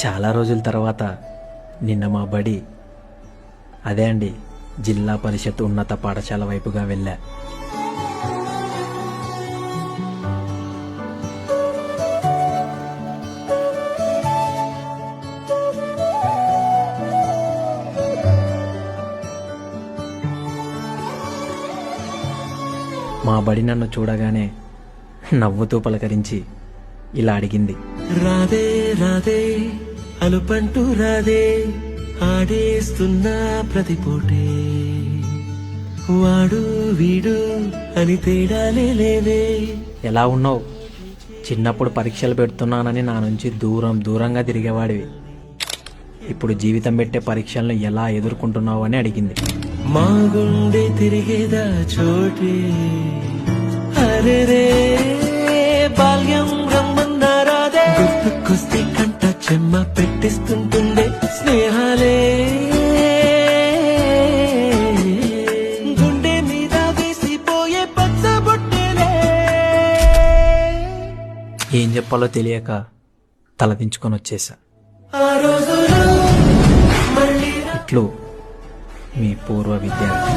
చాలా రోజుల తర్వాత నిన్న మా బడి అదే అండి జిల్లా పరిషత్ ఉన్నత పాఠశాల వైపుగా వెళ్ళా. మా బడి నన్ను చూడగానే నవ్వుతూ పలకరించి ఇలా అడిగింది, రాదే రాదే అలుపంటూ రాదే ఆడేస్తున్నా ప్రతిపోటే వాడు వీడు అని తేడాలే లేవే. ఎలా ఉన్నావు? చిన్నప్పుడు పరీక్షలు పెడుతున్నానని నా నుంచి దూరంగా తిరిగేవాడివి. ఇప్పుడు జీవితం పెట్టే పరీక్షలను ఎలా ఎదుర్కొంటున్నావు అని అడిగింది. మా గుండె తిరిగేదా చోటే అరే రే బాల్యం రమ్మన్నారాదే గుర్తుకొస్తే కంట చెమ్మ పెట్టిస్తుంటుండే స్నేహాలే గుండె మీద వేసిపోయే పచ్చబొట్టెలే. ఏం చెప్పాలో తెలియక తలదించుకొని వచ్చేసా. ఆ రోజులు మళ్ళీ ఇట్లు మీ పూర్వ విద్యార్థి.